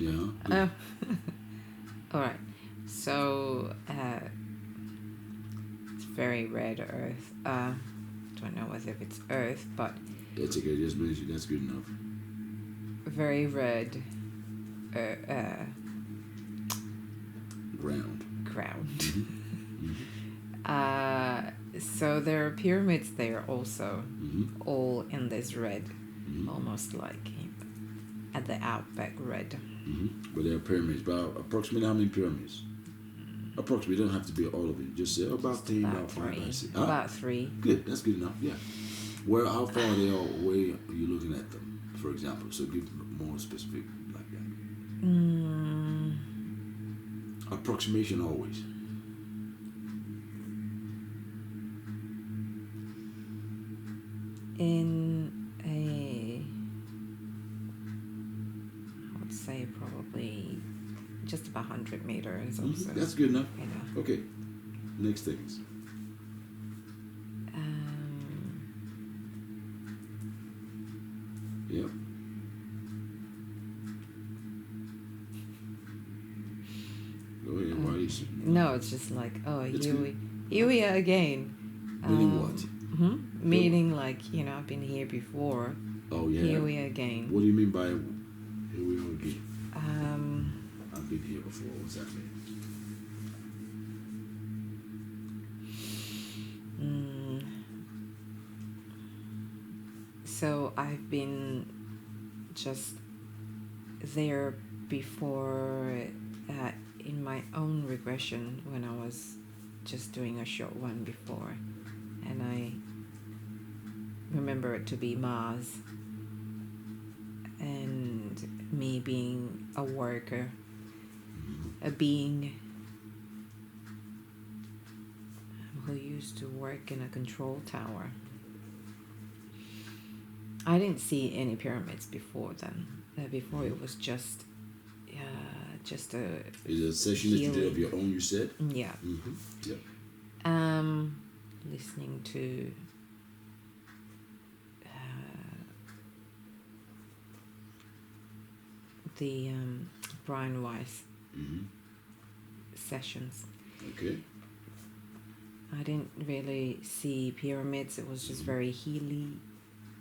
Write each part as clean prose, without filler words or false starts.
Yeah. All right. So it's very red Earth. Don't know whether it's Earth, but That's okay. Just mention that's good enough. very red Ground. ground. Mm-hmm. So there are pyramids there also, Mm-hmm. all in this red, Mm-hmm. almost like at the outback red. Mm-hmm. But there are pyramids. About approximately how many pyramids? Approximately. Don't have to be all of it. Just say about 10, about 5, three. about 6. About three. Good. That's good enough. Yeah. Where? How far are they away? Are you looking at them? For example, so give more specific like that. Approximation always. In a, I would say probably just about 100 meters or so. That's good enough. You know. Okay. Next things. Yep. Go ahead. Why you? No, it's just like, oh, It's here good. we are again. Meaning what? Meaning like, you know, I've been here before. Oh yeah. Here we are again. What do you mean by here we are again? I've been here before. What's that mean? So I've been just there before in my own regression when I was just doing a short one before, and I remember it to be Mars and me being a worker, a being who used to work in a control tower. I didn't see any pyramids before then. Before it was just a. Is it a session that you did of your own? You said. Yeah. Mm-hmm. Yeah. Listening to. The Brian Weiss sessions. Okay. I didn't really see pyramids. It was just very healy,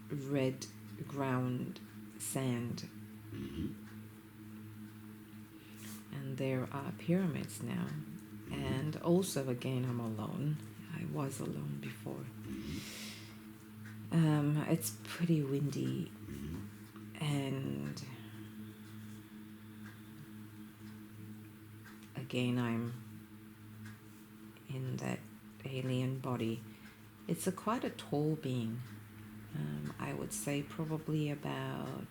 red ground, sand. And there are pyramids now. And also, again, I'm alone. I was alone before. It's pretty windy. And again, I'm in that alien body. It's quite a tall being. I would say probably about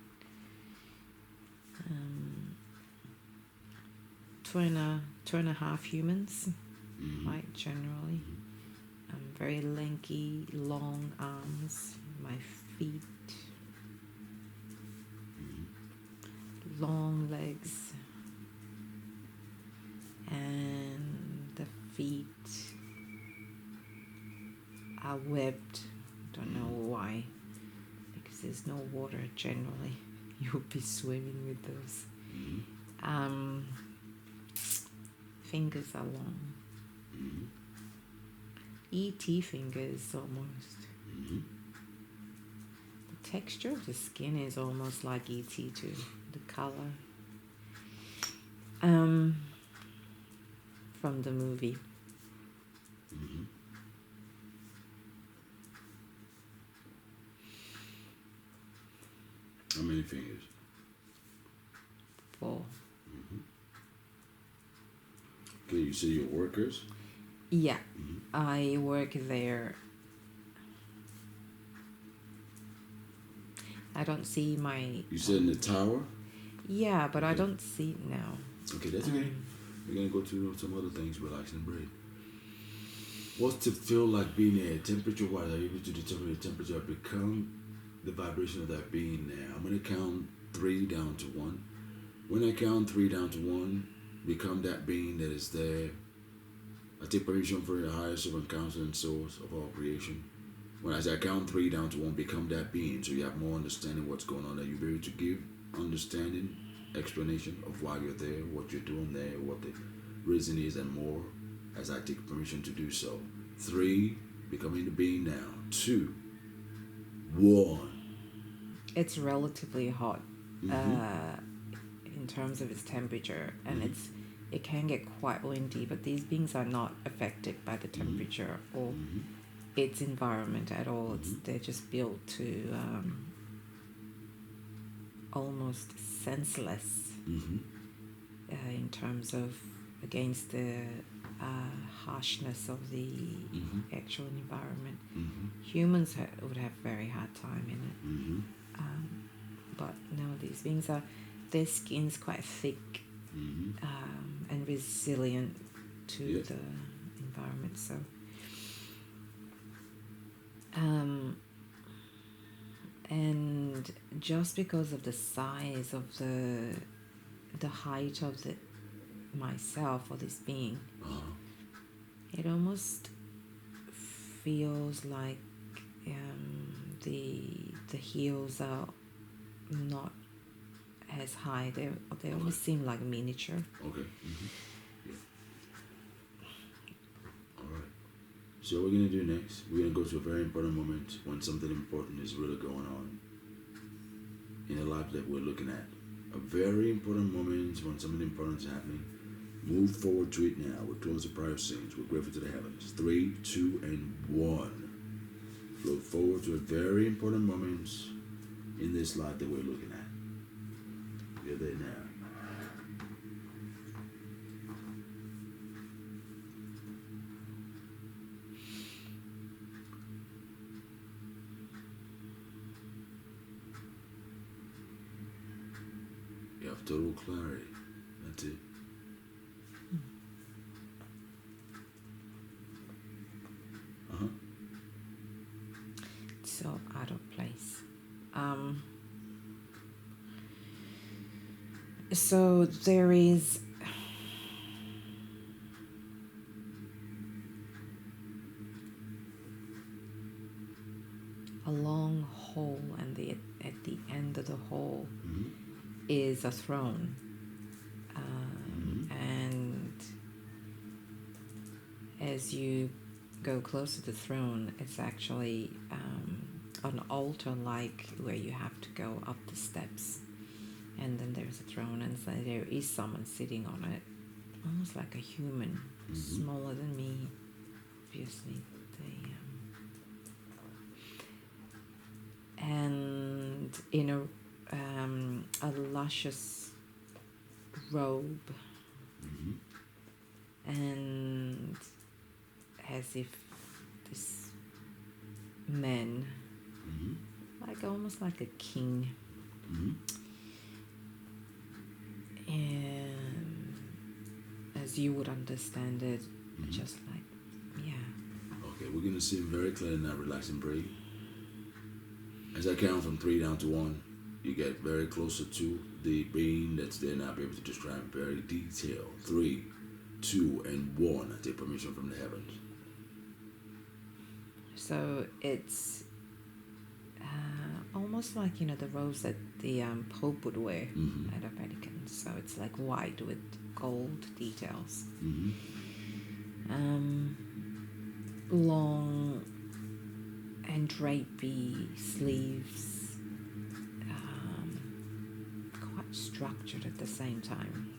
2.5 humans, right, generally. Very lanky, long arms, my feet, long legs, and the feet are webbed. Don't know why, because there's no water generally. You'll be swimming with those. Fingers are long. E.T. fingers almost. The texture of the skin is almost like E.T. too. The color. From the movie. How many fingers? 4. Okay, you say you're workers? Yeah, I work there. I don't see my... You said in the tower? Yeah, but I don't see it now. Okay, that's okay. We're going to go to some other things, relax and breathe. What's it feel like being there? Temperature-wise, are you able to determine the temperature? Become the vibration of that being there. I'm going to count 3 down to 1. When I count 3 down to 1, become that being that is there. I take permission for the highest of encounter and source of all creation. When as I count 3 down to 1, become that being, so you have more understanding what's going on, that you'll be able to give understanding explanation of why you're there, what you're doing there, what the reason is, and more, as I take permission to do so. 3, becoming the being now. 2, 1. It's relatively hot Mm-hmm. in terms of its temperature, and it can get quite windy, but these beings are not affected by the temperature or its environment at all. They're just built to almost senseless in terms of against the harshness of the actual environment. Humans would have very hard time in it. But no, these beings their skin's quite thick and resilient to the environment. So, and just because of the size of the height of myself or this being, it almost feels like the heels are not as high. They almost seem like miniature. Okay. Yeah. All right. So what we're gonna do next? We're gonna go to a very important moment when something important is really going on in the life that we're looking at. A very important moment when something important is happening. Move forward to it now. We're close to prior scenes. We're grateful to the heavens. 3, 2, and 1. Float forward to a very important moment in this life that we're looking at. We're there now. You have total clarity. That's it. So out of place. So there is a long hall, and at the end of the hall is a throne. And as you go close to the throne, it's actually an altar, like where you have to go up the steps, and then there's a throne, and so there is someone sitting on it, almost like a human, smaller than me, obviously. And in a luscious robe, and as if this man, like almost like a king, and as you would understand it, just like, Okay, we're gonna see him very clearly now. Relax and breathe. As I count from 3 down to 1, you get very closer to the being that's there now. Be able to describe very detailed. 3, 2, and 1. I take permission from the heavens. So it's almost like, the robes that the Pope would wear at the Vatican. So it's like white with gold details. Long and drapey sleeves, quite structured at the same time,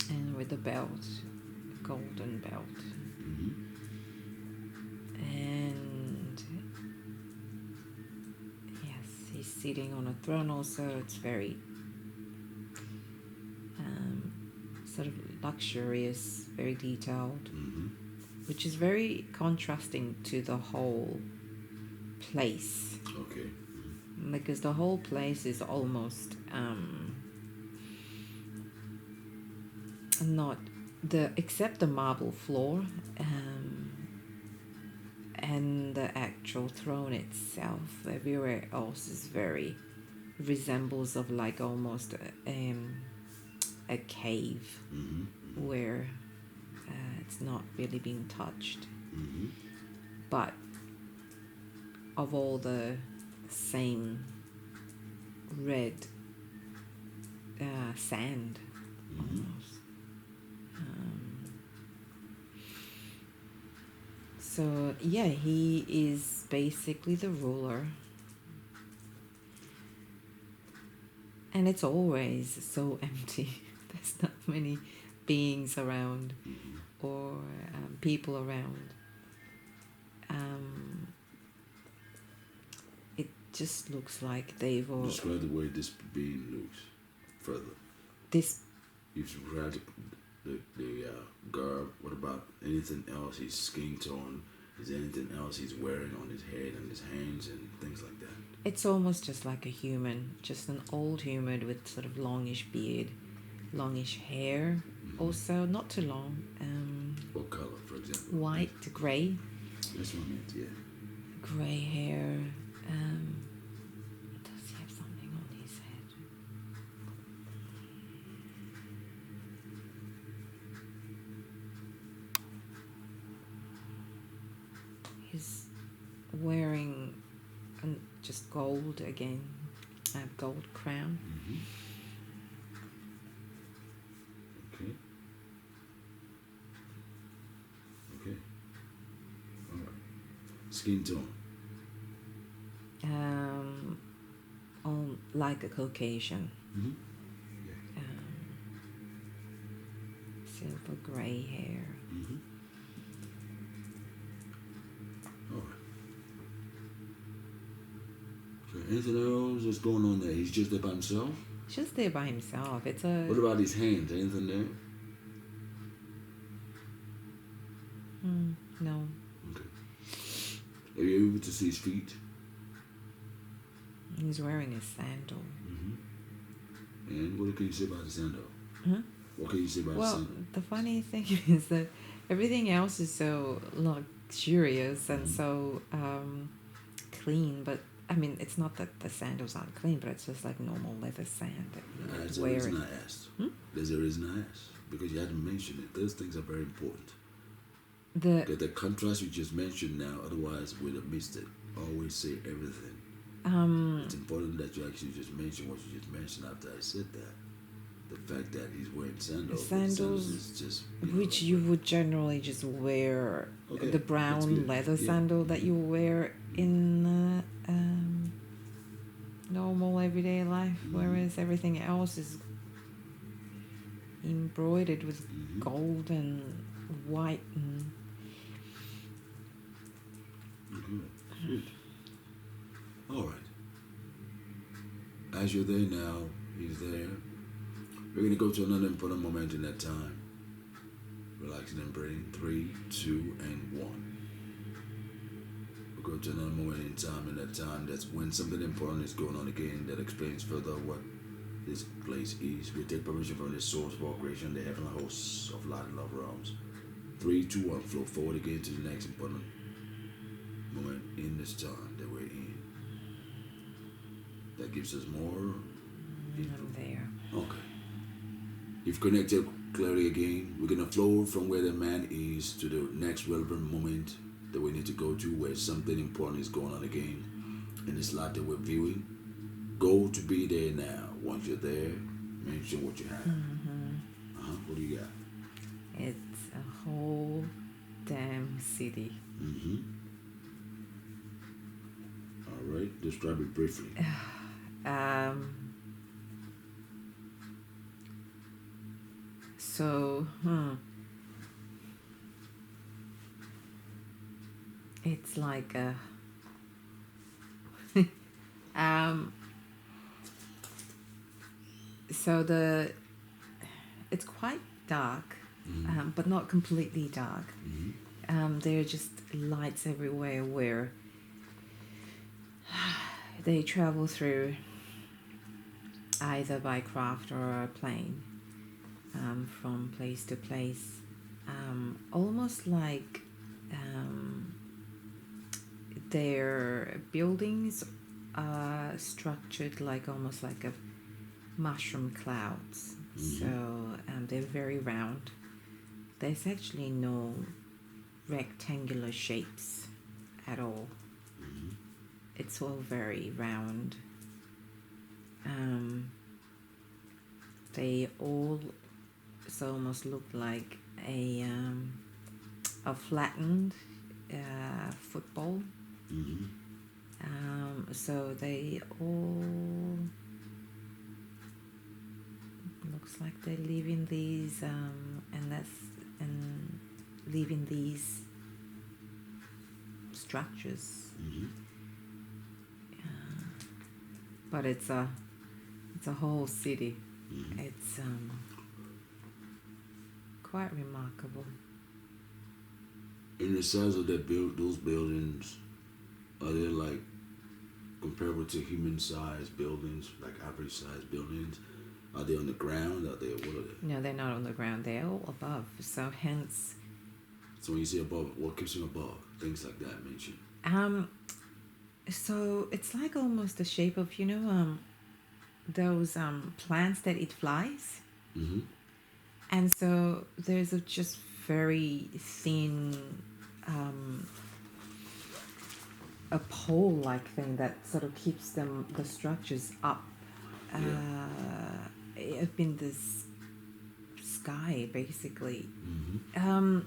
and with a belt, a golden belt. And yes, he's sitting on a throne also. It's very sort of luxurious, very detailed, which is very contrasting to the whole place. Okay. Because the whole place is almost not except the marble floor and the actual throne itself. Everywhere else is very resembles of like almost a cave where it's not really being touched, but of all the same red sand almost. So yeah, he is basically the ruler, and it's always so empty. There's not many beings around or people around. It just looks like they've all. Describe the way this being looks further. This. You've described the garb. What about anything else? His skin tone. Is there anything else he's wearing on his head and his hands and things like that? It's almost just like a human, just an old human with sort of longish beard, longish hair. Also, not too long. What color, for example? White to grey. That's what I meant. Yeah. Grey hair. Does he have something on his head? He's wearing just gold again, a gold crown. Okay. Okay. All right. Skin tone. On like a Caucasian. Yeah. Silver grey hair. All right. So anything else that's going on there? He's just there by himself? Just there by himself. It's a. What about his hands? Anything there? No. Okay. Are you able to see his feet? He's wearing a sandal. And what can you say about the sandal? What can you say about the Well, sandal? the funny thing is that everything else is so luxurious and so clean, but I mean, it's not that the sandals aren't clean, but it's just like normal leather sand that you would That's the wear. reason I asked. There's a reason I asked. Because you had to mention it. Those things are very important. Because the contrast you just mentioned now, otherwise we'd have missed it. Always say everything. It's important that you actually just mention what you just mentioned after I said that. The fact that he's wearing sandals. Sandals is just, which you would generally just wear, Okay, the brown leather Yeah. sandal that you wear in normal everyday life, whereas everything else is embroidered with gold and white and Good. All right. As you're there now, he's there. We're going to go to another important moment in that time. Relaxing and breathing. 3, 2, and 1. We'll go to another moment in time. In that time, that's when something important is going on again that explains further what this place is. We take permission from the source of all creation, the heavenly hosts of light and love realms. 3, 2, 1. Flow forward again to the next important moment in this time that we're in. That gives us more. I'm there. Okay. You've connected clearly again. We're going to flow from where the man is to the next relevant moment that we need to go to, where something important is going on again in this life that we're viewing. Go to be there now. Once you're there, mention what you have. What do you got? It's a whole damn city. All right. Describe it briefly. So, it's like a so it's quite dark, but not completely dark. There are just lights everywhere where they travel through either by craft or a plane, from place to place, almost like their buildings are structured like almost like a mushroom clouds. So they're very round. There's actually no rectangular shapes at all. It's all very round. they all almost look like a flattened football. Mm-hmm. So they all looks like they live in these and live in these structures. Mm-hmm. But it's a whole city. Mm-hmm. It's quite remarkable. And the size of those buildings, are they like comparable to human-sized buildings, like average-sized buildings? Are they on the ground? What are they? No, they're not on the ground. They're all above. So hence. So when you say above, what keeps them above? Things like that mentioned. So it's like almost the shape of those plants that eat flies. Mm-hmm. And so there's a just very thin a pole-like thing that sort of keeps the structures up up in this sky, basically. Mm-hmm.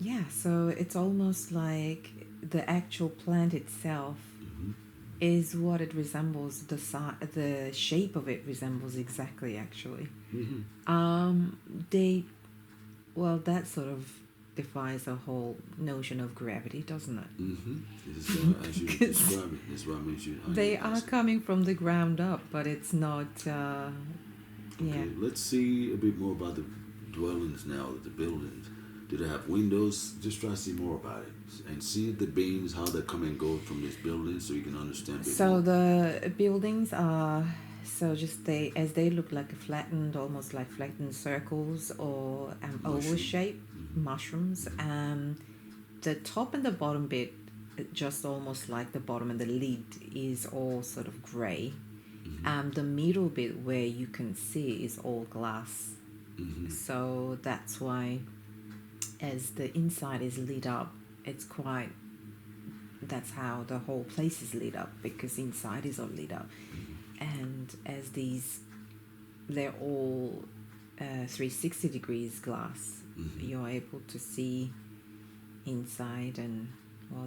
Yeah, so it's almost like the actual plant itself Mm-hmm. is what it resembles. The shape of it resembles exactly, actually. Mm-hmm. That sort of defies the whole notion of gravity, doesn't it? Mm-hmm. This is as you describe it. That's why I mentioned. They are coming from the ground up, but it's not. Okay, let's see a bit more about the dwellings now, the buildings. Do they have windows? Just try to see more about it and see the beams, how they come and go from these buildings, so you can understand. So the buildings are they look like almost like flattened circles or oval shape mushrooms. The top and the bottom bit, just almost like the bottom and the lid, is all sort of grey. The middle bit where you can see is all glass. Mm-hmm. So that's why, as the inside is lit up, that's how the whole place is lit up, because inside is all lit up. And as they're all 360 degrees glass, you're able to see inside. And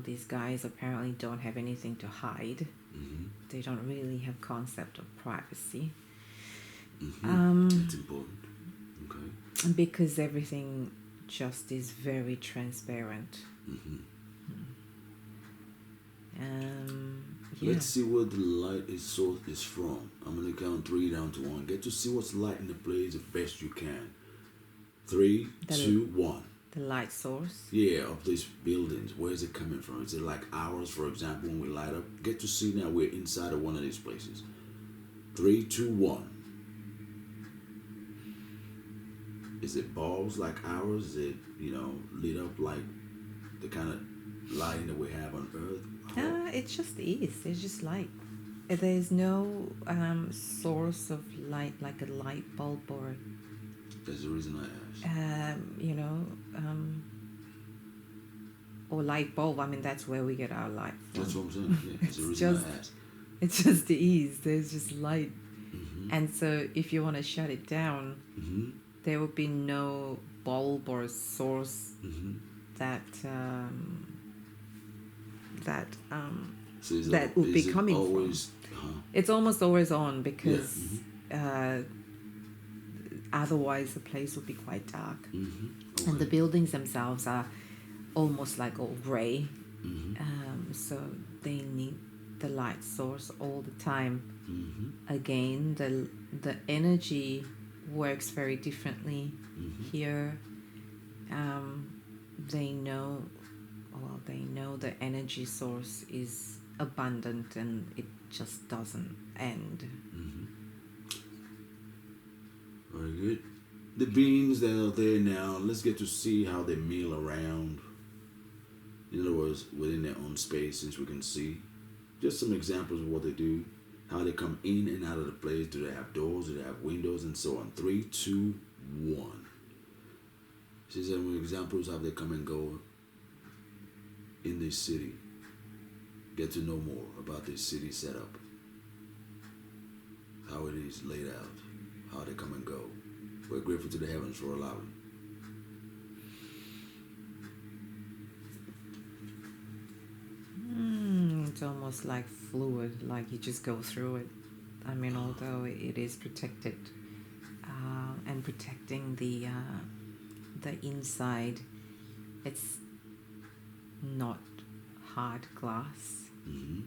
these guys apparently don't have anything to hide. They don't really have concept of privacy. It's important. Okay. Because everything just is very transparent. Let's see where the light source is from. I'm gonna count 3 down to 1. Get to see what's lighting the place the best you can. 3, 2, 1. The light source? Yeah, of these buildings. Where is it coming from? Is it like ours, for example, when we light up? Get to see now we're inside of one of these places. 3, 2, 1. Is it bulbs like ours? Is it, lit up like the kind of lighting that we have on Earth? It just is. There's just light. There's no source of light like a light bulb or. That's the reason I asked. Or light bulb. I mean, that's where we get our light from. That's what I'm saying. Yeah, that's the reason I asked. It's just the ease. There's just light. And so if you want to shut it down, there would be no bulb or source that would be coming from. It's almost always on, because otherwise the place would be quite dark. Okay. And the buildings themselves are almost like all grey. So they need the light source all the time. Again, the energy works very differently here. They know the energy source is abundant and it just doesn't end. Very good. The beings that are there now, let's get to see how they mill around. In other words, within their own space, since we can see. Just some examples of what they do, how they come in and out of the place. Do they have doors? Do they have windows? And so on. 3, 2, 1. See some examples of how they come and go in this city. Get to know more about this city setup. How it is laid out. how they come and go. We're grateful to the heavens for allowing. It's almost like fluid, like you just go through it. I mean, although it is protected and protecting the inside, it's not hard glass. Mm-hmm.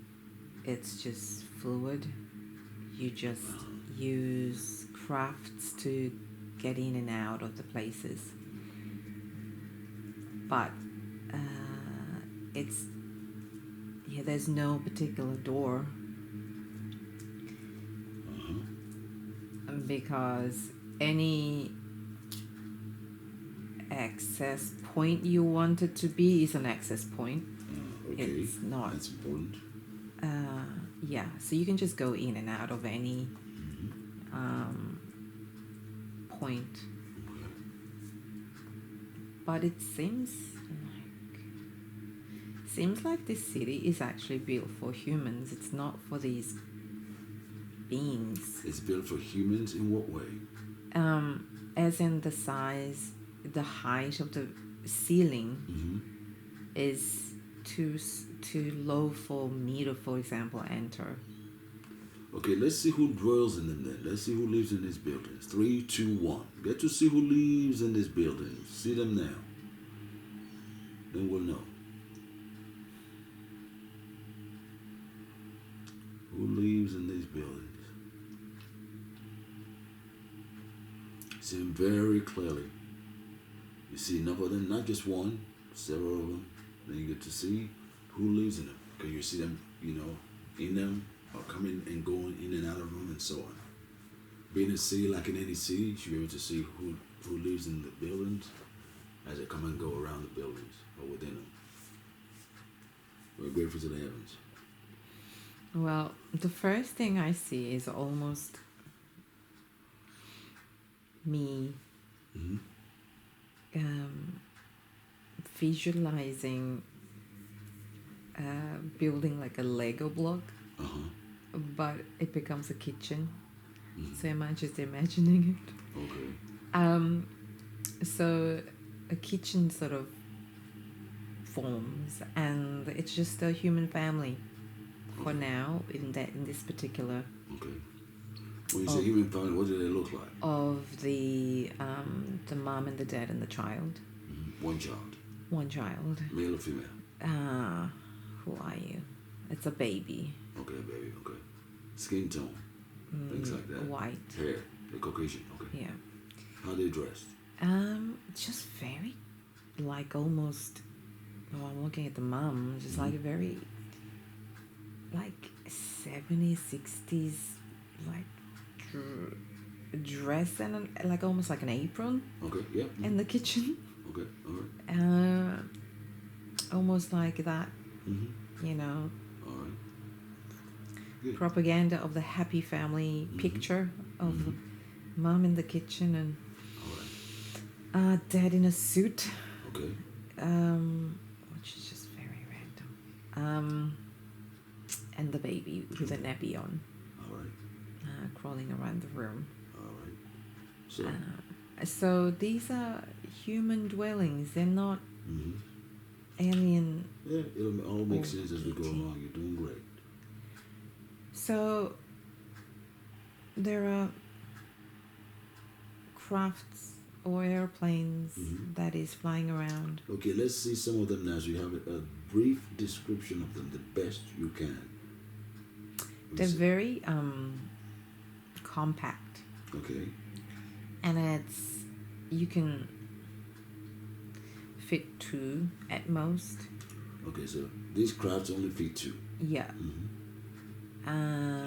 It's just fluid. You just use crafts to get in and out of the places. But there's no particular door. Because any access point you want it to be is an access point. Okay. It's not. That's important. Yeah, so you can just go in and out of any point. But it seems like this city is actually built for humans. It's not for these beings. It's built for humans in what way? As in the size, the height of the ceiling is too low for me to, for example, enter. Okay, let's see who dwells in them then. Let's see who lives in these buildings. 3, 2, 1. Get to see who lives in this building. See them now. Then we'll know. Who lives in these buildings? See them very clearly. You see enough of them, not just one, several of them. Then you get to see who lives in them. Because you see them, in them, or coming and going in and out of them and so on. Being in a city like in any city, you should be able to see who lives in the buildings as they come and go around the buildings or within them. We're grateful to the heavens. Well, the first thing I see is almost me visualizing building like a Lego block, but it becomes a kitchen. So I'm just imagining it. Okay. So a kitchen sort of forms, and it's just a human family for now in this particular. Okay. When you say human family, what do they look like? Of the mom and the dad and the child. One child. One child. Male or female? Who are you? It's a baby. Okay, baby. Okay. Skin tone. Things like that. White. Hair. The Caucasian. Okay. Yeah. How they dressed? Just very, like almost. Oh, I'm looking at the mom. Just like very, like 70s, 60s, like dress and like almost like an apron. Okay. Yeah. In the kitchen. Okay. All right. Almost like that. All right. Good. Propaganda of the happy family picture of mom in the kitchen and dad in a suit. Okay. Which is just very random. And the baby with a nappy on. All right. Crawling around the room. All right. So. So these are human dwellings. They're not alien. Yeah, it'll all make sense as we go along. You're doing great. So there are crafts or airplanes that is flying around. Okay, let's see some of them now. So you have a brief description of them, the best you can. They're very compact. Okay. And you can fit 2 at most. Okay, so these crafts only fit 2. Yeah.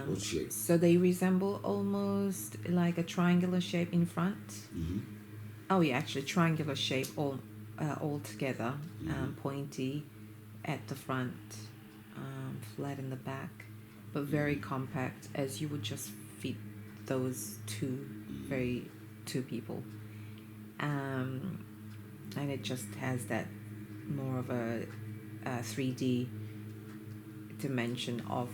What shape? So they resemble almost like a triangular shape in front. Oh yeah, actually triangular shape all together. Pointy at the front, flat in the back, but very compact, as you would just fit those 2 people. And it just has that more of a 3D dimension of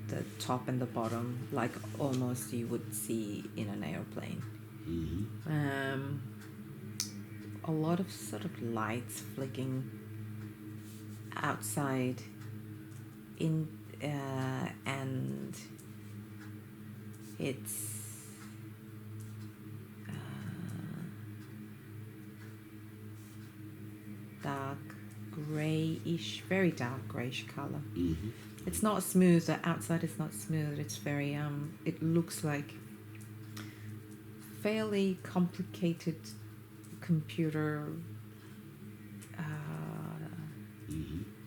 the top and the bottom, like almost you would see in an airplane. A lot of sort of lights flicking outside and it's dark grayish, very dark grayish color. It's not smooth. The outside is not smooth. It's very it looks like fairly complicated computer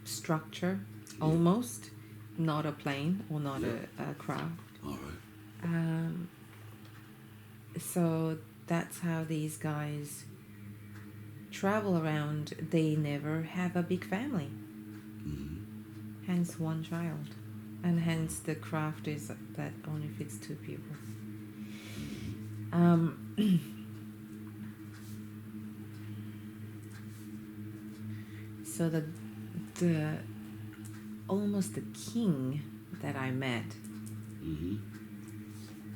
structure, almost. Not a plane or not a craft. All right. So that's how these guys travel around. They never have a big family. Hence one child. And hence the craft is that only fits 2 people. So the almost the king that I met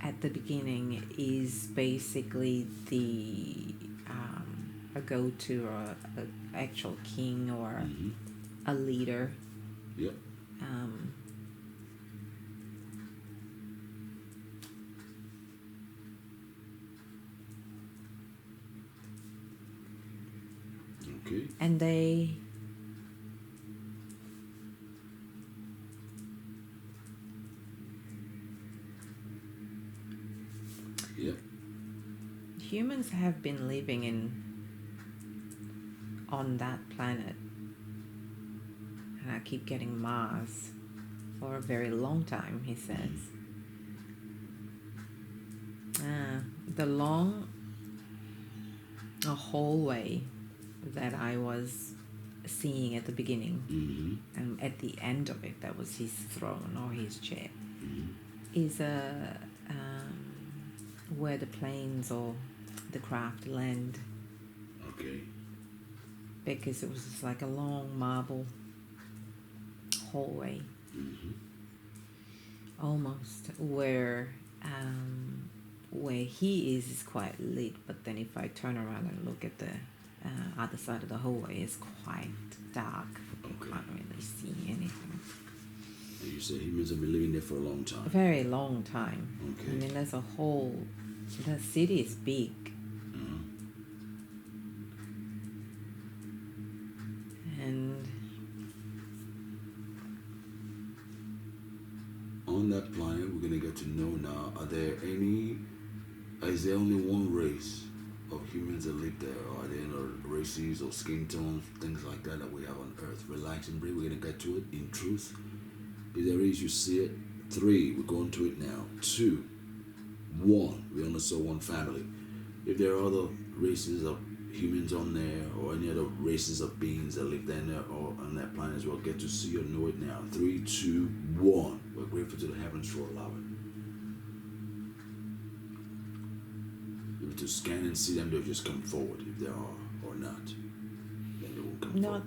at the beginning is basically the a go-to or a actual king or a leader. Yep. Okay. And they humans have been living on that planet, and I keep getting Mars, for a very long time, he says. The hallway that I was seeing at the beginning, and at the end of it, that was his throne or his chair, is where the planes or the craft land. Okay. Because it was just like a long marble hallway, almost where he is quite lit, but then if I turn around and look at the other side of the hallway, it's quite dark. Okay. You can't really see anything. And you said humans have been living there for a long time. A very long time. Okay. I mean, there's a whole. The city is big. And on that planet, we're gonna get to know now. Is there only one race of humans that live there, or are there any other races or skin tones, things like that we have on Earth? Relax and breathe. We're gonna get to it. In truth, if there is, you see it. 3, we're going to it now. 2, 1. We only saw one family. If there are other races of humans on there, or any other races of beings that live there or on that planet as well, get to see or know it now. 3, 2, 1. We're grateful to the heavens for allowing. If to scan and see them, they'll just come forward if there are or not. Then they won't come forward.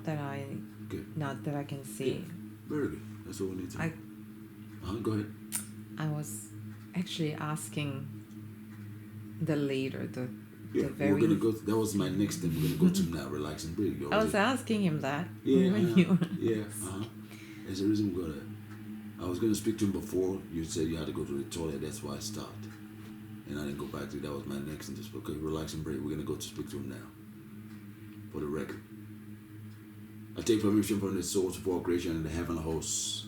Not that I can see. Yeah. Very good. That's what we need to know. Go ahead. I was actually asking the leader, we're gonna go. That was my next thing. We're gonna go to now. Relax and breathe. I was asking him that. Yeah. There's a reason we're gonna. I was gonna speak to him before. You said you had to go to the toilet. That's why I stopped, and I didn't go back to it. That was my next thing. Just okay. Relax and breathe. We're gonna go to speak to him now. For the record, I take permission from the source of all creation and the heavenly hosts.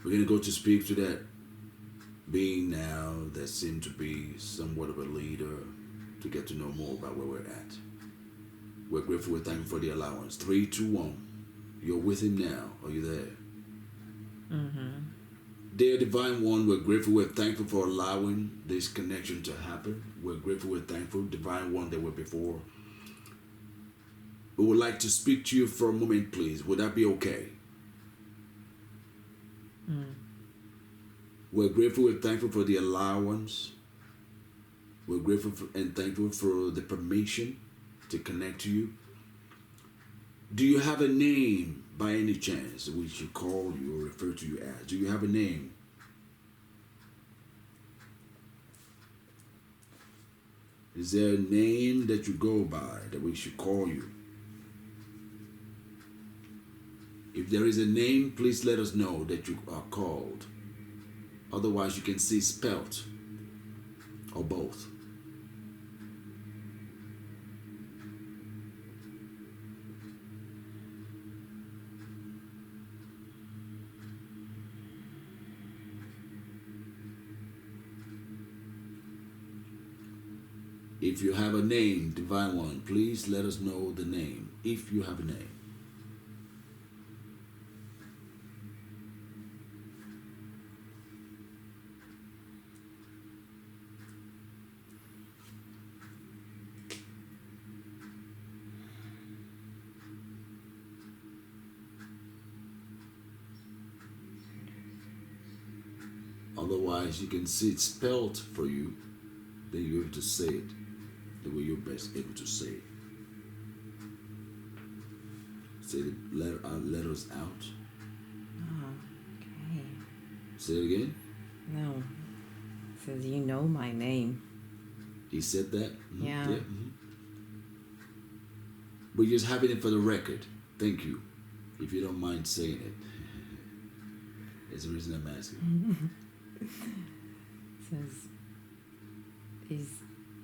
We're going to go to speak to that being now that seemed to be somewhat of a leader, to get to know more about where we're at. We're grateful, we're thankful for the allowance. 3, 2, 1. You're with him now. Are you there? Dear Divine One, we're grateful, we're thankful for allowing this connection to happen. We're grateful, we're thankful, Divine One, that were before. We would like to speak to you for a moment, please. Would that be okay? We're grateful, we're thankful for the allowance. We're grateful and thankful for the permission to connect to you. Do you have a name by any chance, we should call you or refer to you as? Do you have a name? Is there a name that you go by that we should call you? If there is a name, please let us know that you are called. Otherwise, you can see spelt or both. If you have a name, Divine One, please let us know the name, if you have a name. Otherwise, you can see it spelled for you, then you're able to say it the way you're best able to say it. Say the letters out. Oh, okay. Say it again. No. It says, you know my name. He said that? Mm-hmm. Yeah. Mm-hmm. We're just having it for the record. Thank you. If you don't mind saying it. That's the reason I'm asking.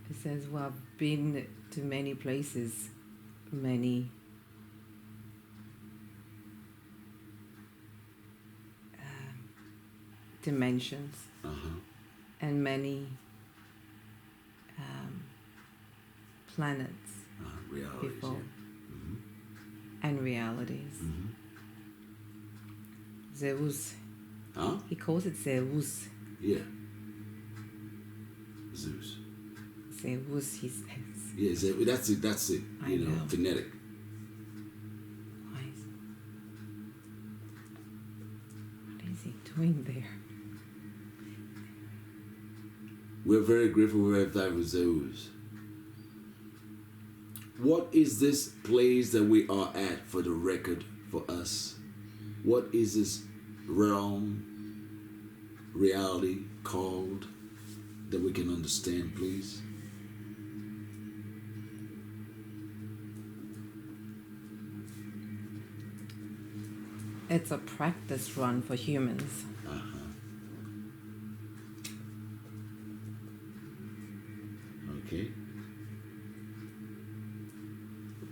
It says, well, I've been to many places, many dimensions, and many planets Realities, before, yeah. Mm-hmm. and realities. Mm-hmm. ZEUS. Huh? He calls it ZEUS. Yeah. ZEUS. ZEUS, he says. Yeah, that's it. That's it. You know, phonetic. What is he doing there? We're very grateful we have that with ZEUS. What is this place that we are at for the record for us? What is this realm, reality called that we can understand, please? It's a practice run for humans. Okay.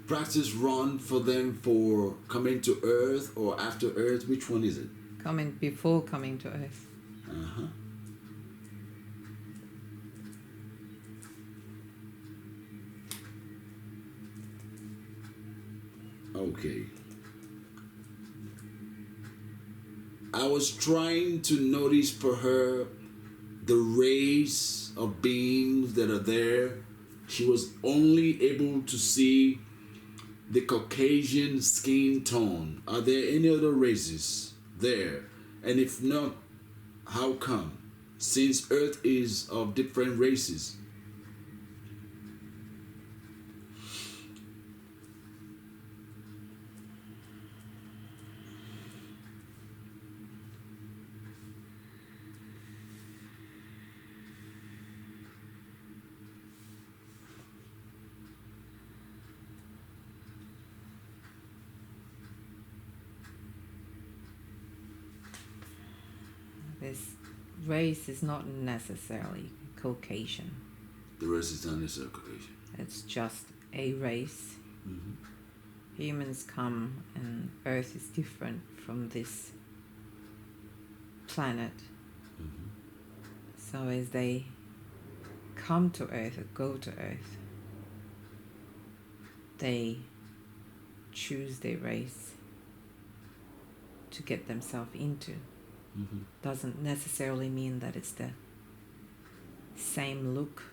Practice run for them for coming to Earth or after Earth? Which one is it? Before coming to Earth. Okay. I was trying to notice for her the rays of beings that are there. She was only able to see the Caucasian skin tone. Are there any other races there? And if not, how come? Since Earth is of different races. This race is not necessarily Caucasian. The race is not necessarily Caucasian. It's just a race. Mm-hmm. Humans come and Earth is different from this planet. Mm-hmm. So as they come to Earth or go to Earth, they choose their race to get themselves into. Mm-hmm. Doesn't necessarily mean that it's the same look.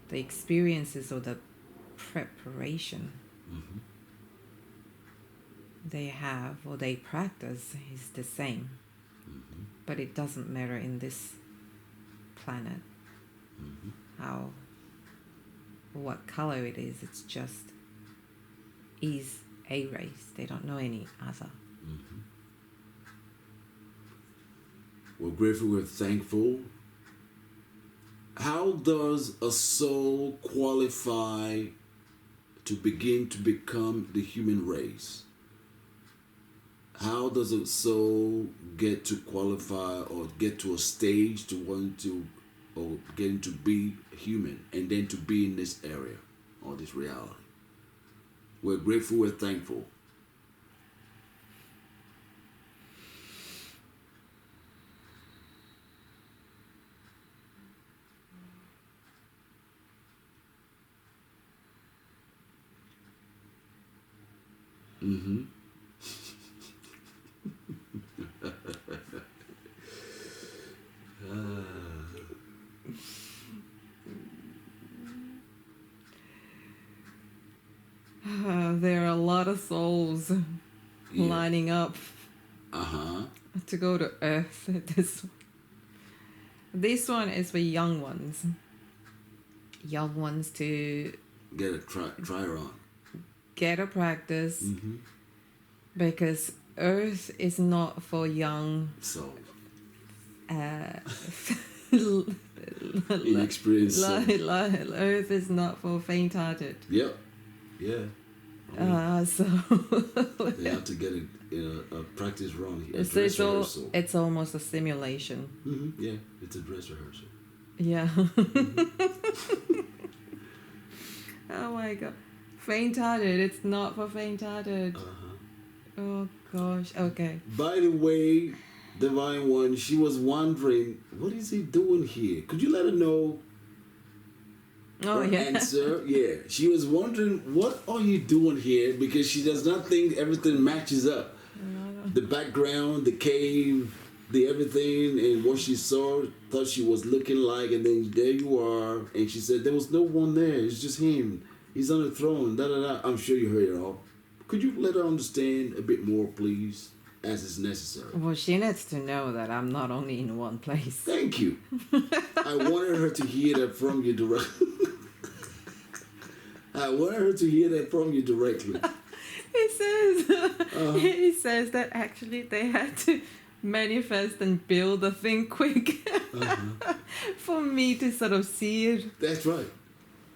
The experiences or the preparation Mm-hmm. they have or they practice is the same. Mm-hmm. But it doesn't matter in this planet Mm-hmm. what color it is. It's just is a race. They don't know any other. Mm-hmm. We're grateful, we're thankful. How does a soul qualify to begin to become the human race? How does a soul get to qualify or get to a stage to want to or getting to be human and then to be in this area or this reality? We're grateful, we're thankful. Mm-hmm. There are a lot of souls lining up to go to Earth. This one is for young ones. Young ones to get a try run. Get a practice. Mm-hmm. Because Earth is not for young souls. Inexperienced souls. Earth is not for faint-hearted. Yep. Yeah. So they have to get a practice run. It's almost a simulation. Mm-hmm. Yeah, it's a dress rehearsal. Yeah. Mm-hmm. Oh my God. Faint-hearted. It's not for faint-hearted. Oh gosh. Okay. By the way, Divine One, she was wondering, what is he doing here? Could you let her know? Oh, her yeah. answer? Yeah. She was wondering, what are you doing here? Because she does not think everything matches up. The background, the cave, the everything, and what she saw, thought she was looking like, and then there you are. And she said, there was no one there. It's just him. He's on the throne. Da da da. I'm sure you heard it all. Could you let her understand a bit more, please, as is necessary? Well, she needs to know that I'm not only in one place. Thank you. I wanted her to hear that from you directly. He says that actually they had to manifest and build the thing quick for me to sort of see it. That's right.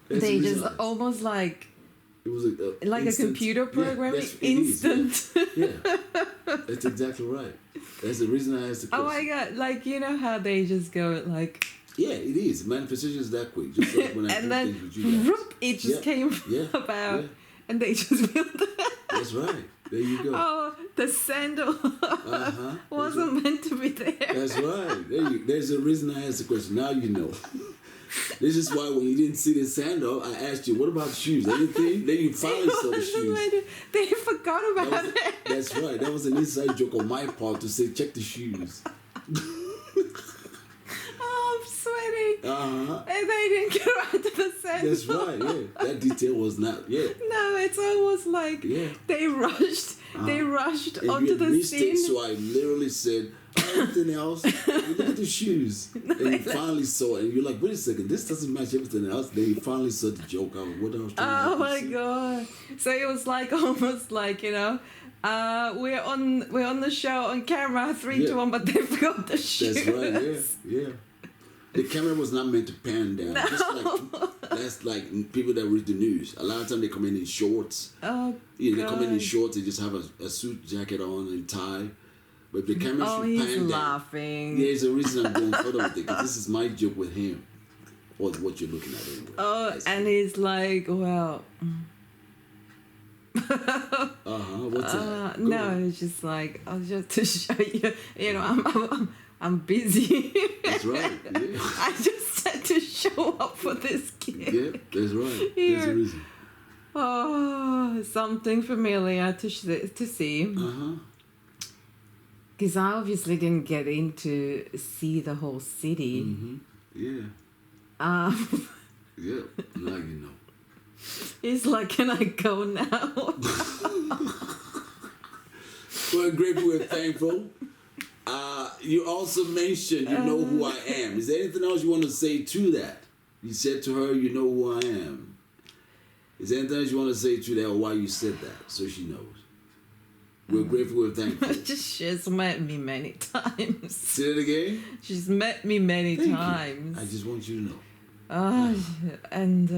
They just almost like it was like instant, a computer program, instant. Yeah, that's exactly right. That's the reason I asked the question. Oh my God! Like, you know how they just go like. Yeah, it is. Manifestation is that quick. Just like when I and then things with you guys. It just came about, and they just built it. That's right. There you go. Oh, the sandal wasn't meant to be there. That's right. There's a reason I asked the question. Now you know. This is why when you didn't see the sandal, I asked you, what about the shoes? Anything? Then you finally saw the shoes. They forgot about it. That's right. That was an inside joke on my part to say, check the shoes. Oh, I'm sweating. And they didn't get around to the sandal. That's right, yeah. That detail was not, No, it's almost like they rushed. They rushed and onto the scene. So I literally said, everything else, look at the shoes. And you finally saw it, and you're like, wait a second, this doesn't match everything else. Then you finally saw the joke out of what I was trying to my God. So it was like almost like, you know, we're on the show on camera, 3, 2, 1, but they forgot the shoes. That's right, yeah. The camera was not meant to pan down. No. That's like people that read the news. A lot of times they come in shorts. Oh, they come in shorts. They just have a suit jacket on and tie. But if the camera should pan down. Laughing. Yeah, there's a reason I'm going further with it, because this is my joke with him, or what you're looking at anyway. Oh, that's and he's like, well. What's that? No, it's just like, I was just to show you. You know, I'm busy. That's right. Yeah. I just had to show up for this kid. Yeah, that's right. There's a reason. Oh, something familiar to see. Because I obviously didn't get in to see the whole city. Mm-hmm. Yeah. Yeah. Now you know. He's like, can I go now? We're grateful. We're thankful. You also mentioned you know who I am. Is there anything else you want to say to that? You said to her, you know who I am. Is there anything else you want to say to that or why you said that so she knows? We're grateful, we're thankful. She's met me many times. Say it again? She's met me many Thank times. you. I just want you to know. And And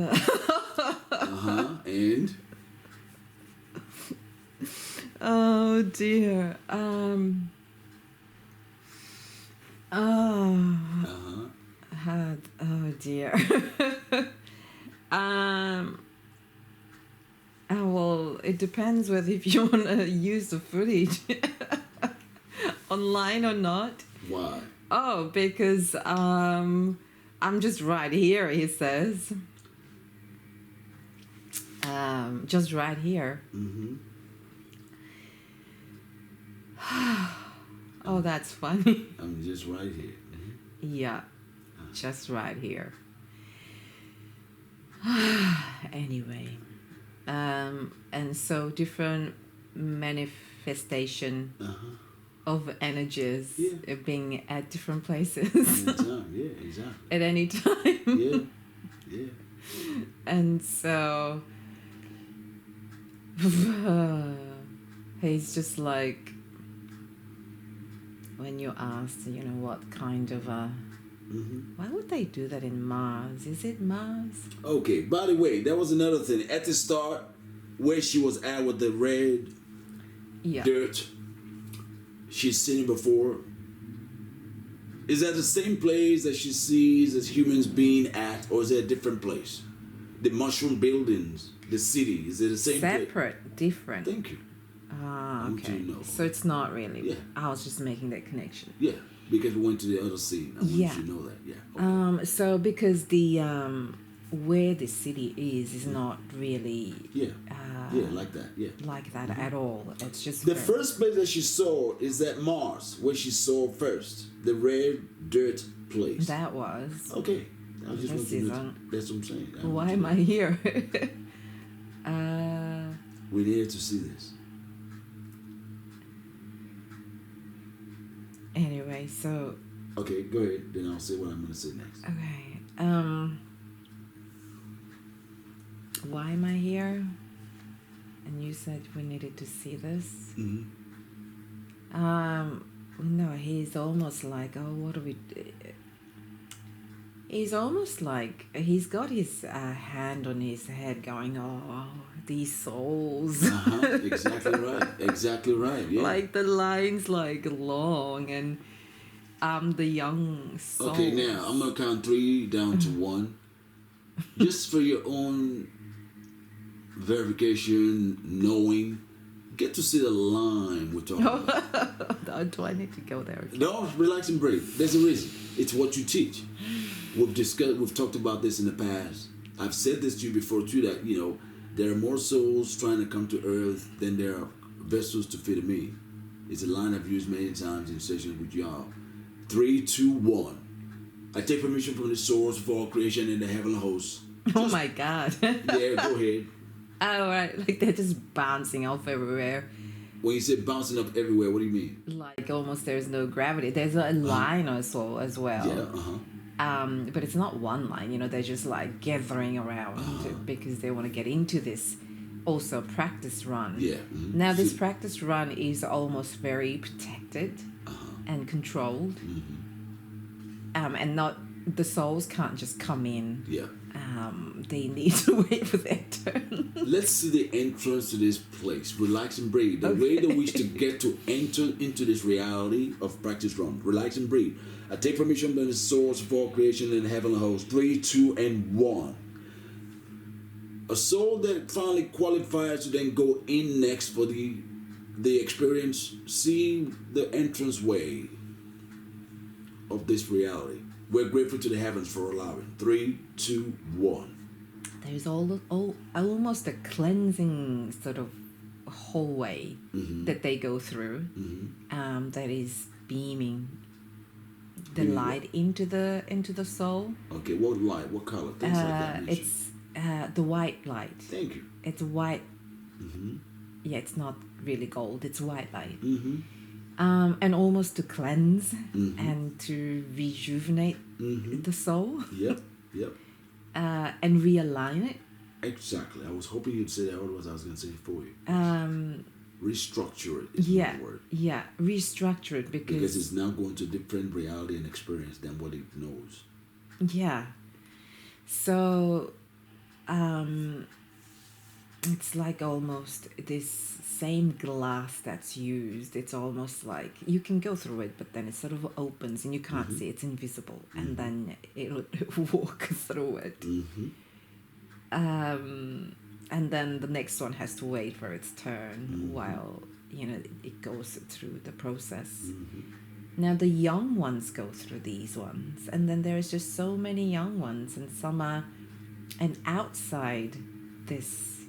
oh dear. Oh dear. Well, it depends whether if you want to use the footage online or not. why? Oh, because I'm just right here, he says. Just right here. Mm-hmm. Oh, that's funny. I'm just right here. Mm-hmm. Yeah, just right here. Anyway, and so different manifestation of energies being at different places. Anytime, yeah, exactly. At any time. Yeah. And so he's just like, when you asked, what kind of why would they do that in Mars? Is it Mars? Okay, by the way, that was another thing. At the start, where she was at with the red dirt, she's seen it before. Is that the same place that she sees as humans being at, or is it a different place? The mushroom buildings, the city, is it the same place? Separate, different. Thank you. Ah, I want okay. you to know. So it's not really. Yeah. I was just making that connection. Yeah, because we went to the other scene. I want you to know that. Yeah. Okay. So because the where the city is not really like that. Yeah. like that at all. It's just The first place that she saw is at Mars, where she saw first the red dirt place. That was. Okay. I just want you to know. That's what I'm saying. Why am I here? We're here to see this. Anyway, so. Okay, go ahead. Then I'll say what I'm going to say next. Okay. Why am I here? And you said we needed to see this. No, he's almost like, oh, what do we do? He's almost like he's got his hand on his head, going, "Oh, these souls." Exactly right. Exactly right. Yeah. Like the lines, like long, and the young souls. Okay, now I'm gonna count 3 down to 1, just for your own verification, knowing. Get to see the line we're talking about. Do I need to go there? No, relax and breathe. There's a reason. It's what you teach. We've talked about this in the past. I've said this to you before too, that there are more souls trying to come to earth than there are vessels to fit them in. It's a line I've used many times in sessions with y'all. 3, 2, 1. I take permission from the source of all creation and the heavenly hosts. Oh my God. Yeah, go ahead. Oh, right. Like they're just bouncing off everywhere. When you say bouncing up everywhere, what do you mean? Like almost there's no gravity. There's a line also as well. Yeah, but it's not one line, they're just like gathering around because they want to get into this also practice run. Yeah. Now this practice run is almost very protected and controlled. And not the souls can't just come in. Yeah. They need to wait for their turn. Let's see the entrance to this place. Relax and breathe. The way that we to get to enter into this reality of practice run. Relax and breathe. I take permission from the source of all creation and heavenly host. 3, 2, and 1. A soul that finally qualifies to then go in next for the experience. See the entrance way of this reality. We're grateful to the heavens for allowing. 3, 2, 1. There's almost a cleansing sort of hallway that they go through that is beaming the light into the soul. Okay, what light? What color? Things like that. It's the white light. Thank you. It's white. Yeah, it's not really gold. It's white light. And almost to cleanse and to rejuvenate the soul. Yep. And realign it. Exactly. I was hoping you'd say that, otherwise I was going to say it for you. Restructure it is Yeah, the word. yeah, restructure it Because it's now going to different reality and experience than what it knows. yeah. So, it's like almost this same glass that's used. It's almost like you can go through it, but then it sort of opens and you can't see. It's invisible, and then it'll walk through it. And then the next one has to wait for its turn while it goes through the process. Now the young ones go through these ones, and then there's just so many young ones, and some are, and outside this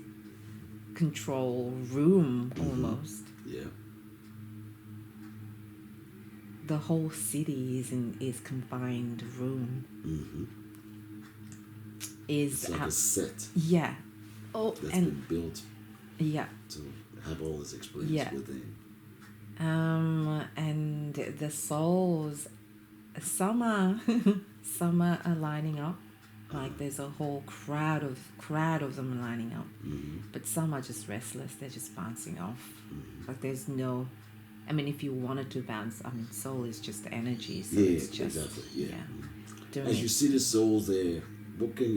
control room almost. Yeah. The whole city is confined room. It's like a set. Yeah. Oh, that's and been built. Yeah. To have all this experience within. And the souls, some are lining up. Like there's a whole crowd of them lining up, but some are just restless. They're just bouncing off. Like there's no, I mean, if you wanted to bounce, I mean, soul is just energy. So it's just, exactly. Yeah. As you see the souls there,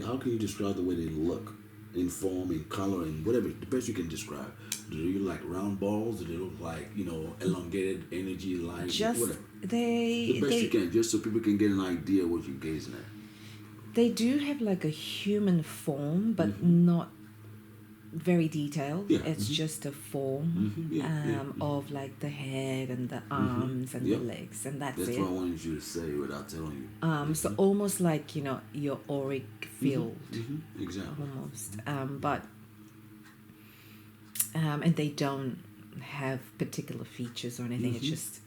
how can you describe the way they look, in form, in color, and whatever the best you can describe? Do they look like round balls? Do they look like elongated energy lines? Just whatever. the best you can, just so people can get an idea of what you're gazing at. They do have like a human form, but not very detailed. Yeah. It's just a form of like the head and the arms and the legs, and that's it. That's what I wanted you to say without telling you. So almost like your auric field. Exactly. Almost. And they don't have particular features or anything. It's just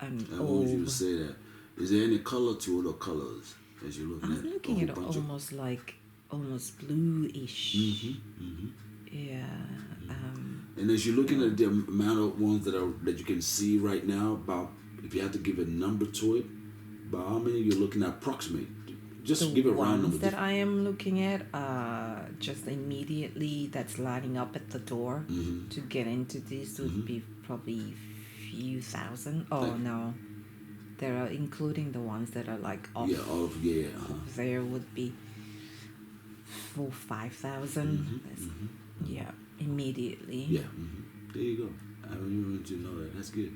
I wanted you to say that. Is there any color to it or colors? As you're looking I'm looking at it almost bluish. Yeah. And as you're looking at the amount of ones that you can see right now, about if you had to give a number to it, about how many you're looking at approximately? Just give a round number. The ones that I am looking at just immediately that's lining up at the door to get into this would be probably few thousand. Oh no. There are, including the ones that are like off. Yeah, off. There would be 4,000 or 5,000. Yeah, immediately. Yeah. There you go. I want you to know that. That's good.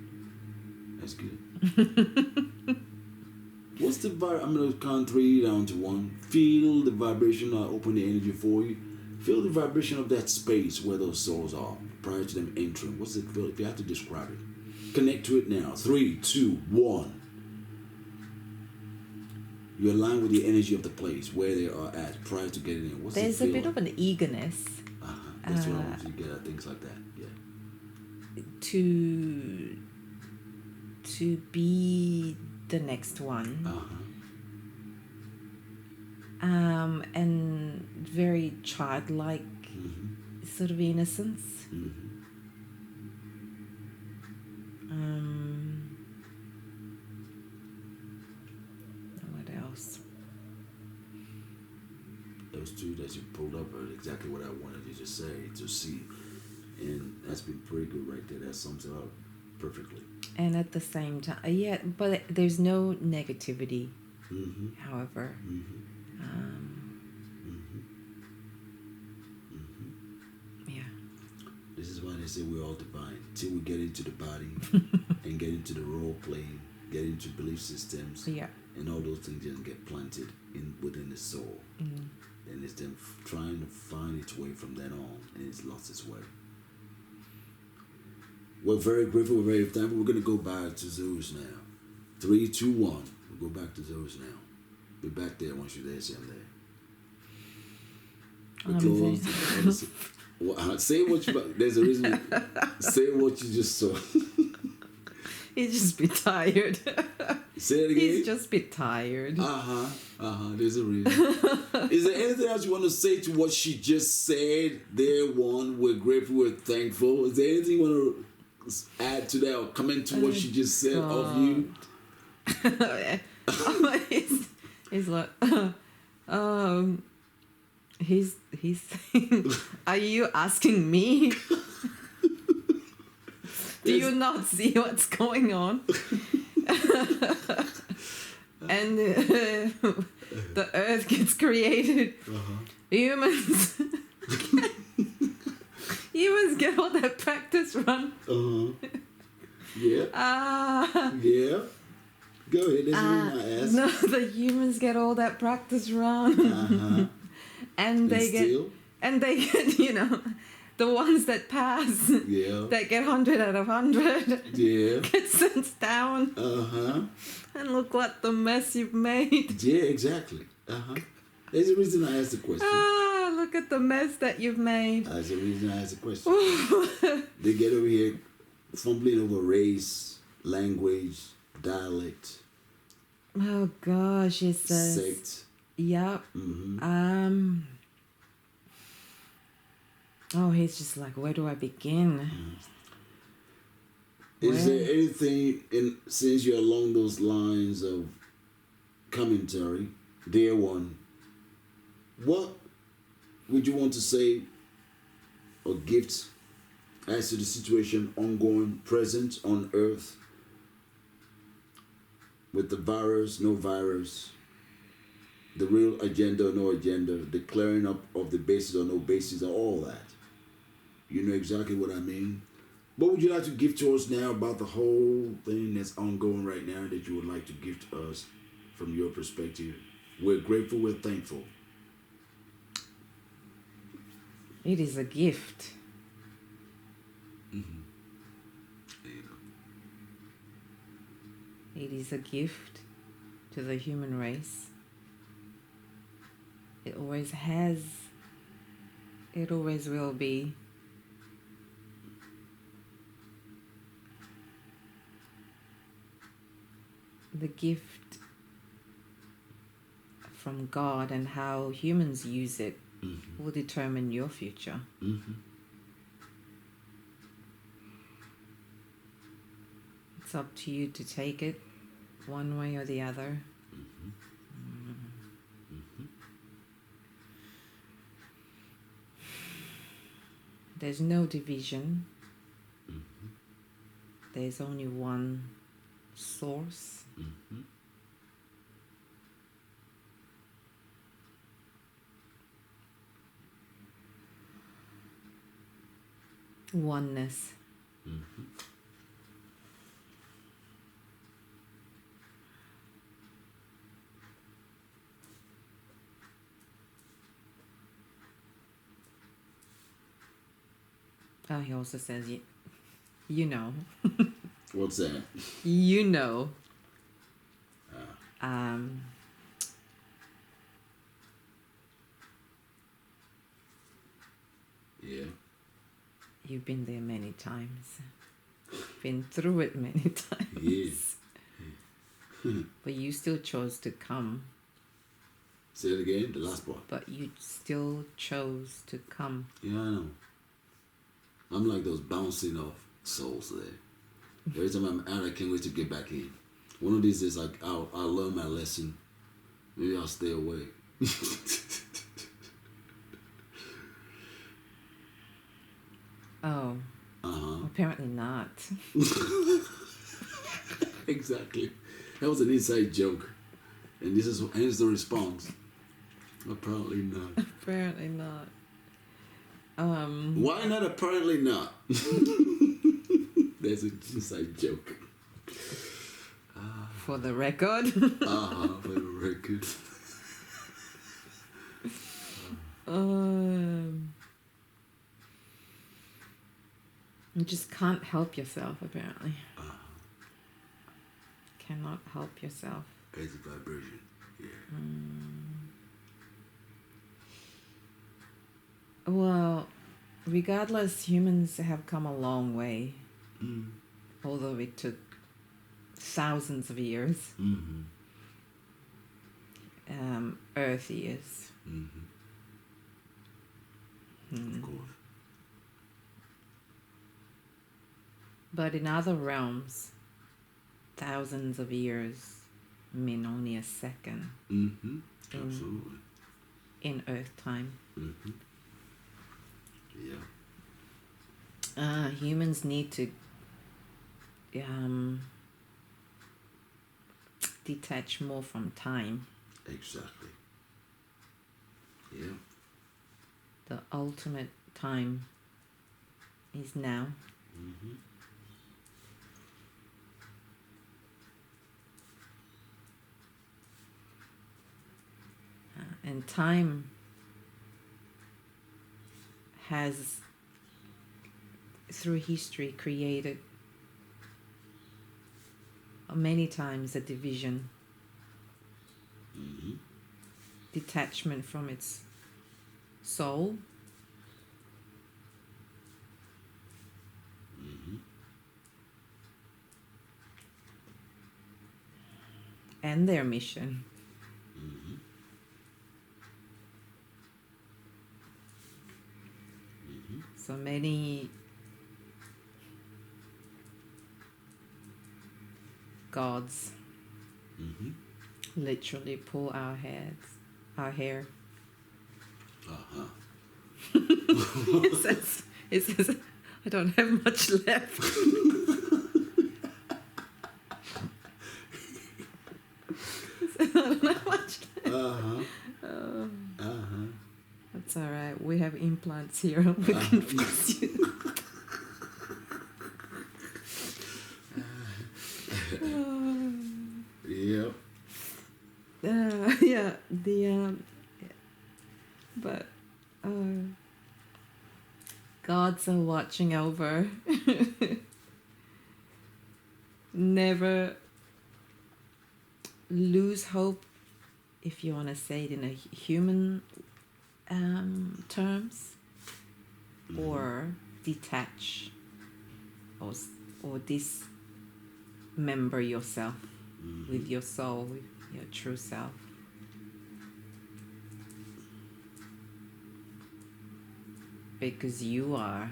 That's good. What's the I'm gonna count 3 down to 1. Feel the vibration. I'll open the energy for you. Feel the vibration of that space where those souls are prior to them entering. What's it feel? If you have to describe it, connect to it now. 3, 2, 1. You align with the energy of the place where they are at prior to getting in. There's a bit of an eagerness. That's what I want you to get at, things like that. Yeah. To be the next one. And very childlike sort of innocence. What else? Those two that you pulled up are exactly what I wanted you to say, to see. And that's been pretty good right there. That sums it up perfectly. And at the same time, but there's no negativity, however. Yeah. This is why they say we're all divine. Till we get into the body and get into the role playing, get into belief systems, and all those things just get planted within the soul. And it's them trying to find its way from then on, and it's lost its way. We're very grateful, we're very thankful. We're going to go back to ZEUS now. 3, 2, 1. We'll go back to ZEUS now. Be back there once you're there, say I'm there. Say what you... There's a reason. Say what you just saw. He's just be tired. Say it again. He's just be tired. There's a reason. Is there anything else you want to say to what she just said? There, one. We're grateful. We're thankful. Is there anything you want to add to that or comment to what she just said of you? It's like He's are you asking me? Do you not see what's going on? And the earth gets created. Humans humans get all that practice run. Yeah. Yeah. Go ahead. That's what I asked. No, the humans get all that practice run. And they get, you know, the ones that pass. Yeah. That get 100 out of 100. Yeah. Get sent down. And look what the mess you've made. Yeah, exactly. There's a reason I asked the question. Look at the mess that you've made. That's the reason I asked the question. They get over here fumbling over race, language, dialect. Oh gosh, it's a sect. Yep. Oh, he's just like, where do I begin? Is there anything since you're along those lines of commentary, dear one, what would you want to say or gift as to the situation ongoing, present on Earth, with the virus, no virus, the real agenda or no agenda, the clearing up of the basis or no basis, or all that? You know exactly what I mean. What would you like to give to us now about the whole thing that's ongoing right now that you would like to give to us from your perspective? We're grateful, we're thankful. It is a gift. It is a gift to the human race. It always has. It always will be. The gift from God and how humans use it will determine your future. It's up to you to take it one way or the other. There's no division. There's only one source. Oneness. Oh, he also says, you know. What's that? You know. Yeah. You've been there many times. Been through it many times. Yeah. But you still chose to come. Say it again, the last part. But you still chose to come. Yeah, I know. I'm like those bouncing off souls there. Every time I'm out, I can't wait to get back in. One of these days, like I'll learn my lesson. Maybe I'll stay away. Oh. Apparently not. Exactly. That was an inside joke. And this is the response. Apparently not. Apparently not. Why not apparently not? That's an inside joke. For the record. For the record. You just can't help yourself, apparently. Cannot help yourself. It's a vibration. Yeah. Well, regardless, humans have come a long way. Although it took thousands of years. Earth years. Of course. But in other realms, thousands of years mean only a second. Absolutely. In Earth time. humans need to detach more from time. Exactly. Yeah. The ultimate time is now. Mm-hmm. And time has, through history, created many times a division, Mm-hmm. detachment from its soul, Mm-hmm. and their mission. Mm-hmm. Mm-hmm. So many gods Mm-hmm. literally pull our hair. Uh-huh. It says, I don't have much left. I don't have much left. Uh-huh. Oh, Uh-huh. that's all right. We have implants here. We can fix you. Yep. Yeah, but gods are watching over. Never lose hope, if you want to say it in a human terms, or detach, or dismember yourself with your soul, with your true self. Because you are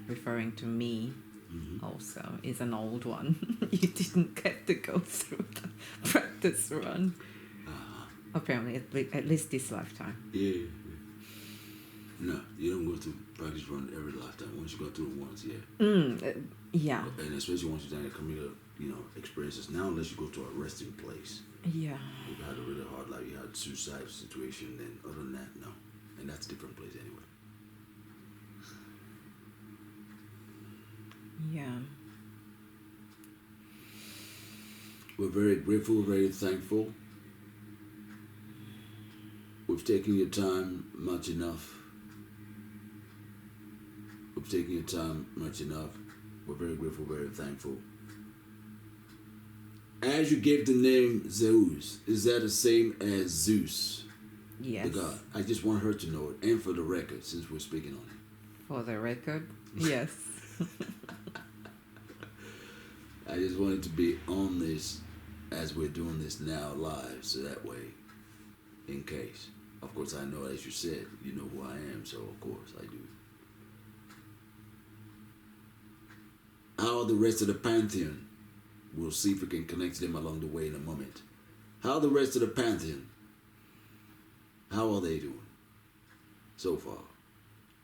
referring to me also is an old one. You didn't get to go through the practice run. Apparently, at least this lifetime. Yeah. No, you don't go through practice run every lifetime. Once you go through it once, yeah. Yeah. And especially once you've done it, come here, experiences. Now, unless you go to a resting place. Yeah. If you had a really hard life, you had a suicide situation, then other than that, no. And that's a different place anyway. Yeah. We're very grateful, very thankful. We've taken your time much enough. We've taken your time much enough. We're very grateful, very thankful. As you gave the name ZEUS, is that the same as Zeus, Yes. the god? I just want her to know it, and for the record, since we're speaking on it. For the record, yes. I just wanted to be on this as we're doing this now live, so that way, in case. Of course, I know, as you said, you know who I am, so of course I do. How the rest of the pantheon? We'll see if we can connect to them along the way in a moment. How the rest of the pantheon? How are they doing so far?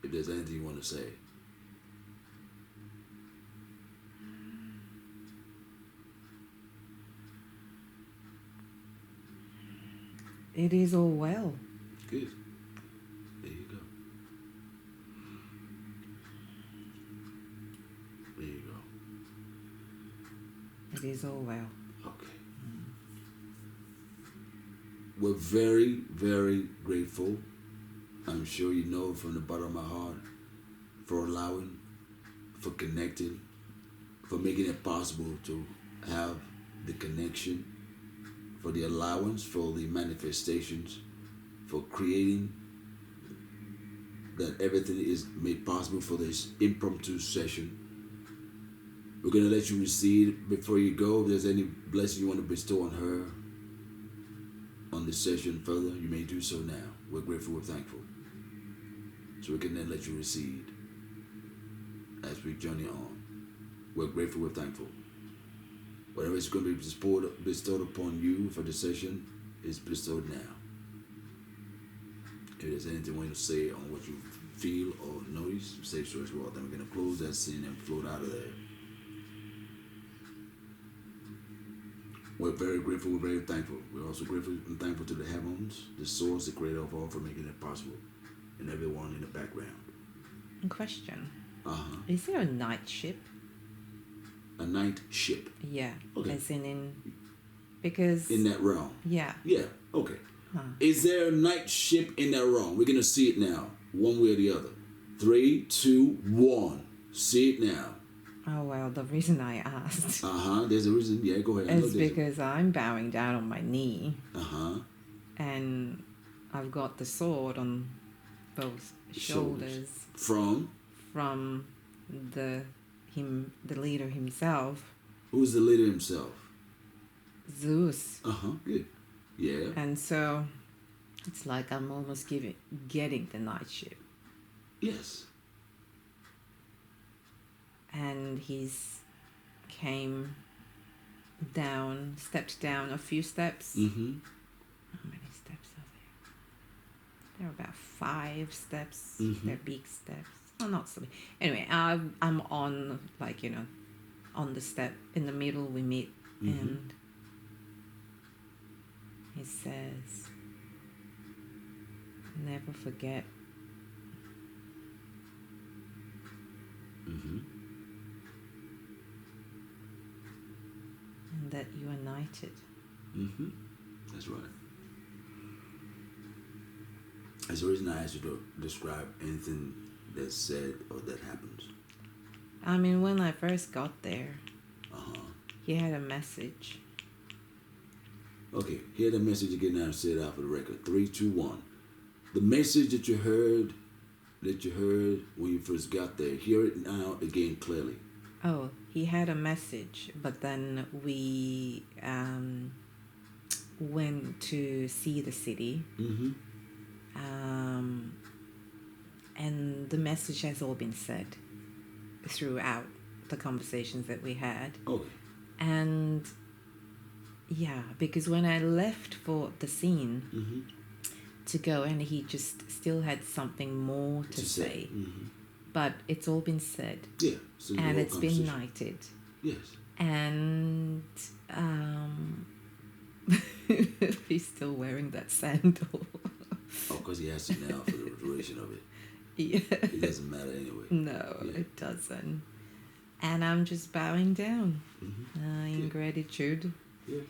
If there's anything you want to say. It is all well. Good. There you go. There you go. It is all well. Okay. We're very, very grateful. I'm sure you know from the bottom of my heart for allowing, for connecting, for making it possible to have the connection, for the allowance, for the manifestations, for creating that everything is made possible for this impromptu session. We're going to let you receive before you go. If there's any blessing you want to bestow on her, on this session further, you may do so now. We're grateful, we're thankful. So we can then let you receive as we journey on. We're grateful, we're thankful. Whatever is going to be bestowed upon you for the session is bestowed now. If there's anything you want to say on what you feel or notice, say so as well. Then we're going to close that scene and float out of there. We're very grateful, we're very thankful. We're also grateful and thankful to the heavens, the source, the creator of all, for making it possible, and everyone in the background. Question. Uh-huh. Is there a night ship? A night ship. Yeah. Okay. As in because... In that realm. Yeah. Yeah, okay. Huh. Is there a night ship in that realm? We're going to see it now, one way or the other. 3, 2, 1. See it now. Oh, well, the reason I asked There's a reason. Yeah, go ahead. is because I'm bowing down on my knee. Uh-huh. And I've got the sword on both shoulders. From the leader himself. Who's the leader himself? ZEUS. Good. Yeah. And so it's like I'm almost getting the night ship. Yes. And stepped down a few steps. Mm-hmm. How many steps are there? There are about 5 steps. Mm-hmm. They're big steps. Oh, not so big. Anyway, I'm on, on the step. In the middle we meet. Mm-hmm. And he says, never forget. Mm-hmm. And that you are knighted. Mm-hmm. That's right. That's the reason I asked you to describe anything that's said or that happens. I mean, when I first got there, Uh-huh. he had a message. Okay, hear the message again now and say it out for the record. 3, 2, 1. The message that you heard when you first got there, hear it now again clearly. Oh, he had a message, but then we went to see the city. Mm-hmm. And the message has all been said throughout the conversations that we had. Okay. And yeah, because when I left for the scene Mm-hmm. to go, and he just still had something more to say. Mm-hmm. But it's all been said. Yeah. So And it's been knighted. Yes. And he's still wearing that sandal. Oh, because he has to now for the duration of it. Yeah. It doesn't matter anyway. No, Yeah. it doesn't. And I'm just bowing down Mm-hmm. in Yeah. gratitude. Yeah.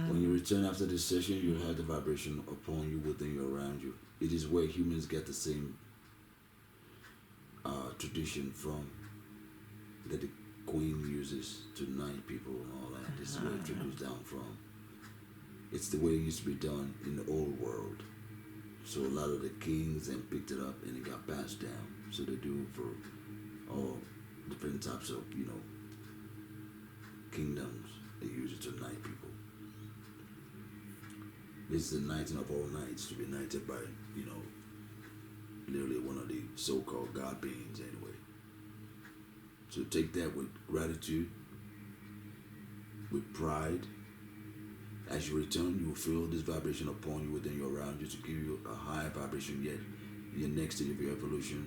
When you return after this session, you'll have the vibration upon you, within you, around you. It is where humans get the same tradition from that the queen uses to knight people and all that. This is where it trickles down from. It's the way it used to be done in the old world. So a lot of the kings then picked it up and it got passed down. So they do for all different types of, kingdoms. They use it to knight people. This is the knighting of all knights, to be knighted by, literally one of the so-called God beings anyway. So take that with gratitude, with pride. As you return, you will feel this vibration upon you, within you, around you, to give you a higher vibration yet in your next stage of your evolution,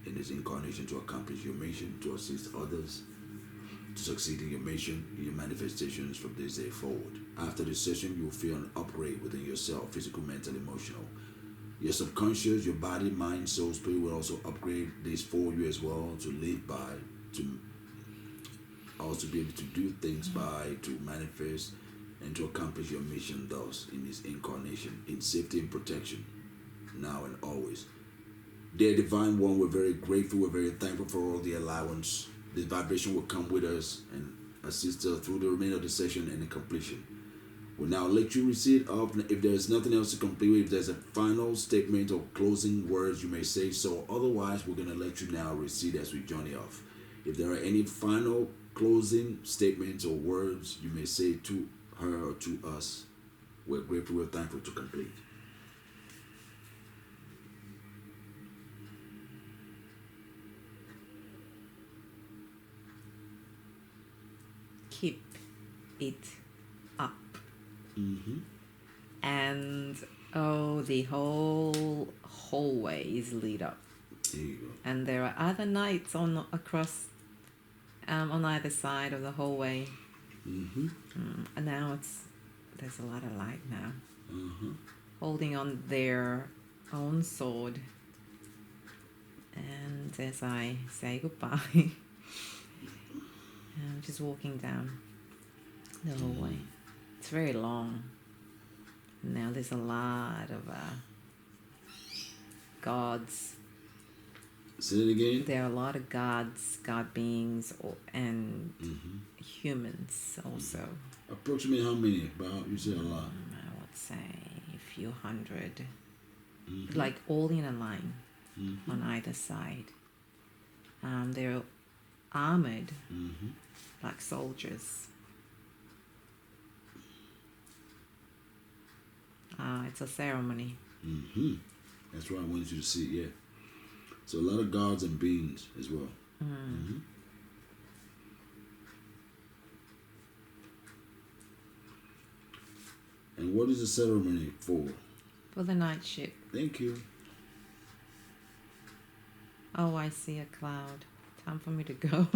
in this incarnation, to accomplish your mission, to assist others, to succeed in your mission, in your manifestations from this day forward. After this session, you will feel an upgrade within yourself, physical, mental, emotional. Your subconscious, your body, mind, soul, spirit will also upgrade this for you as well, to live by, to also be able to do things by, to manifest, and to accomplish your mission thus in this incarnation, in safety and protection, now and always. Dear Divine One, we're very grateful, we're very thankful for all the allowance. This vibration will come with us and assist us through the remainder of the session and the completion. We'll now let you receive of, if there's nothing else to complete with, if there's a final statement or closing words, you may say so. Otherwise, we're going to let you now receive as we journey off. If there are any final closing statements or words you may say to her or to us, we're grateful, we're thankful to complete. Keep it up. Mm-hmm. And Oh, the whole hallway is lit up. There you go. And there are other lights on either side of the hallway. Mm-hmm. And now there's a lot of light now. Uh-huh. Holding on their own sword. And as I say goodbye, I'm just walking down the hallway. It's very long. And now there's a lot of gods. Say it again. There are a lot of gods, god beings, and humans also. Approximately how many? About, you said a lot. I would say a few hundred. Like all in a line on either side. They're armored like soldiers. It's a ceremony. That's what I wanted you to see, yeah. So a lot of gods and beings as well. And what is the ceremony for? For the night ship. Thank you. Oh, I see a cloud. Time for me to go.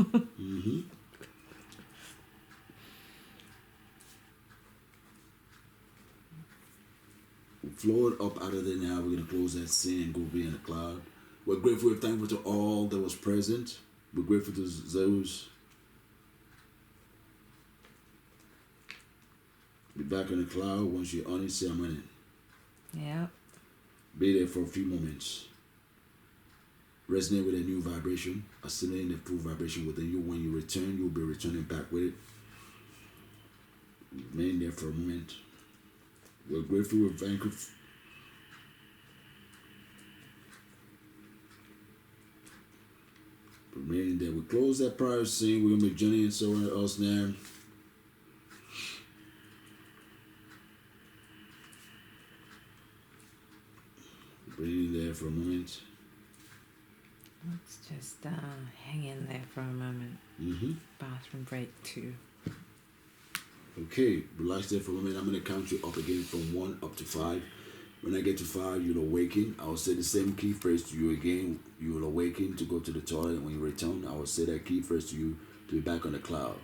We'll flow it up out of there now. We're going to close that scene and go be in the cloud. We're grateful and thankful to all that was present. We're grateful to ZEUS. Be back in the cloud. Once you're on it, say I'm on it. Yep. Be there for a few moments. Resonate with a new vibration. Assimilate the full vibration within you. When you return, you'll be returning back with it. Remain there for a moment. We're grateful, we're thankful. Remaining there. We close that prior scene. We're going to be journeying somewhere else now. Remaining there for a moment. Let's just hang in there for a moment. Bathroom break 2. Okay, relax there for a moment. I'm going to count you up again from 1 up to 5. When I get to 5, you'll awaken. I will say the same key phrase to you again. You will awaken to go to the toilet. When you return, I will say that key phrase to you to be back on the cloud.